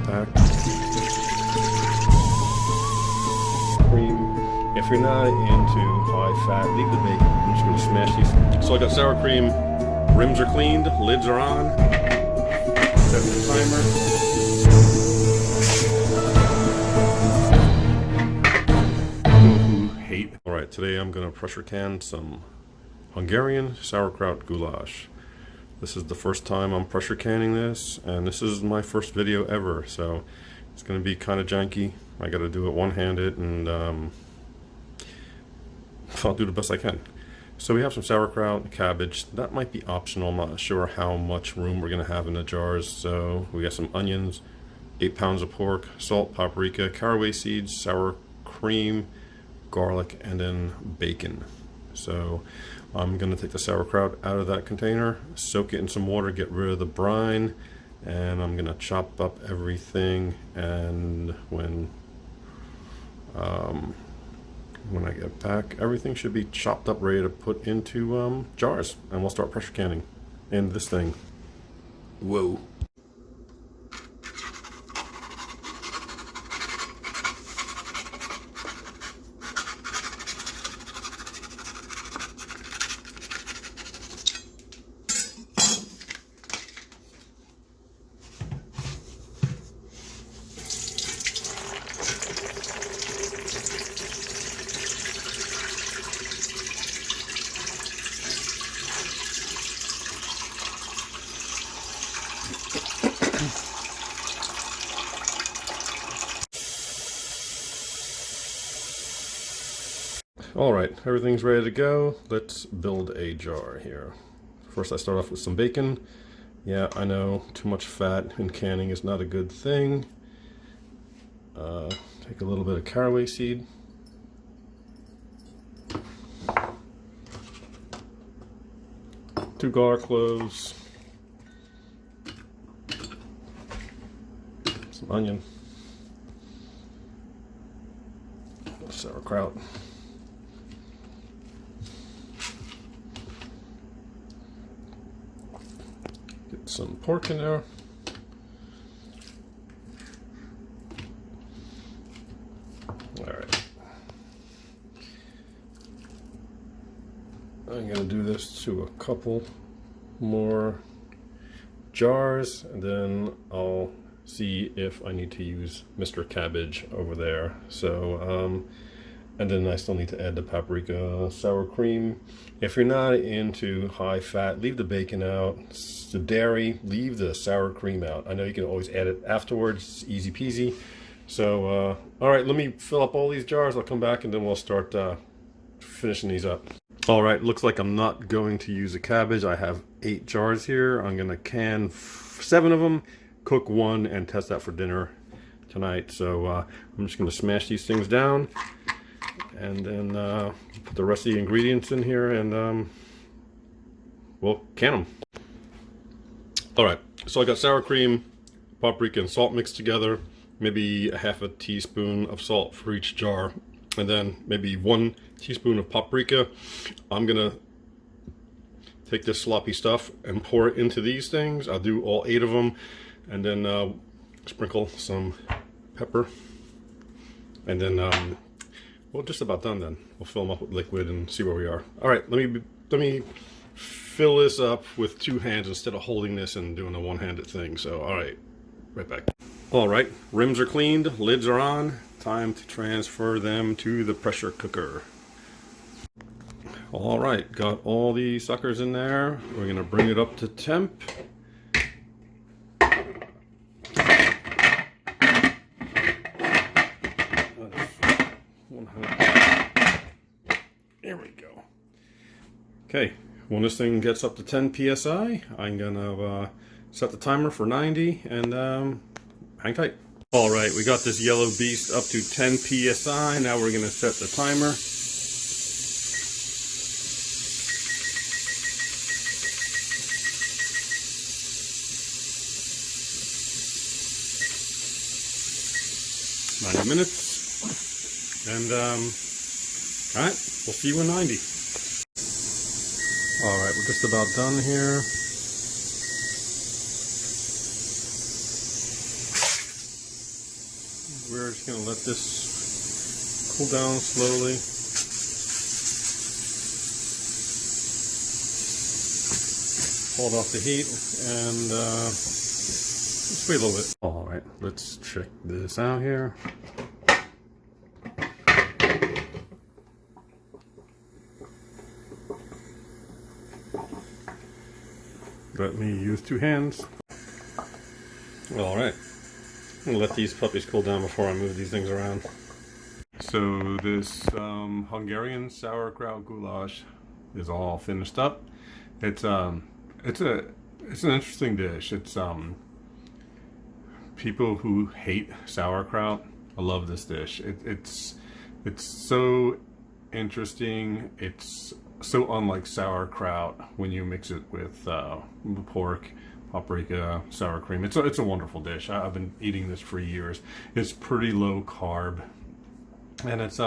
pack. Cream. If you're not into high fat, leave the bacon. I'm just going to smash these. So I got sour cream. Rims are cleaned. Lids are on. Set the timer. Hate. Alright, today I'm going to pressure can some Hungarian sauerkraut goulash. This is the first time I'm pressure canning this, and this is my first video ever, so it's going to be kind of janky. I got to do it one-handed, and I'll do the best I can. So we have some sauerkraut, cabbage. That might be optional. I'm not sure how much room we're going to have in the jars. So we got some onions, 8 pounds of pork, salt, paprika, caraway seeds, sour cream, garlic, and then bacon. So I'm going to take the sauerkraut out of that container, soak it in some water, get rid of the brine, and I'm going to chop up everything. And when I get back, everything should be chopped up, ready to put into jars, and we'll start pressure canning in this thing. Whoa. Alright, everything's ready to go. Let's build a jar here. First I start off with some bacon. Yeah, I know, too much fat in canning is not a good thing. Take a little bit of caraway seed. Two garlic cloves. Some onion. Sauerkraut. Get some pork in there. Alright. I'm going to do this to a couple more jars, and then I'll see if I need to use Mr. Cabbage over there. So, and then I still need to add the paprika, sour cream. If you're not into high fat, leave the bacon out. The dairy, leave the sour cream out. I know you can always add it afterwards, it's easy peasy. So, alright, let me fill up all these jars. I'll come back and then we'll start finishing these up. Alright, looks like I'm not going to use a cabbage. I have 8 jars here. I'm going to can 7 of them, cook 1, and test that for dinner tonight. So I'm just going to smash these things down, and then put the rest of the ingredients in here, and we'll can them. Alright, so I got sour cream, paprika, and salt mixed together. Maybe a half a teaspoon of salt for each jar, and then maybe 1 teaspoon of paprika. I'm gonna take this sloppy stuff and pour it into these things. I'll do all 8 of them, and then sprinkle some pepper, and then we're just about done. Then we'll fill them up with liquid and see where we are. All right, let me fill this up with 2 hands instead of holding this and doing a one-handed thing. So all right, right back. All right, rims are cleaned, lids are on. Time to transfer them to the pressure cooker. All right, got all these suckers in there. We're gonna bring it up to temp. There we go. Okay, when this thing gets up to 10 psi, I'm gonna set the timer for 90 and hang tight. All right, we got this yellow beast up to 10 psi. Now we're gonna set the timer. Minutes, and all right, we'll see you in 90. All right, we're just about done here. we're just gonna let this cool down slowly. Hold off the heat and just wait a little bit. All right, let's check this out here. Let me use 2 hands. All right, I'm gonna let these puppies cool down before I move these things around. So this Hungarian sauerkraut goulash is all finished up. It's an interesting dish. It's people who hate sauerkraut, I love this dish. It's so interesting. It's so unlike sauerkraut when you mix it with pork, paprika, sour cream. It's a wonderful dish. I've been eating this for years. It's pretty low carb, and it's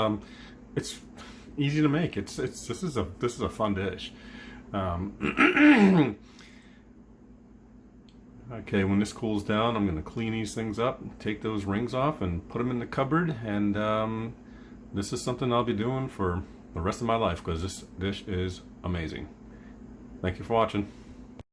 easy to make. This is a fun dish. Okay, when this cools down, I'm going to clean these things up, take those rings off, and put them in the cupboard. And this is something I'll be doing for the rest of my life because this dish is amazing. Thank you for watching.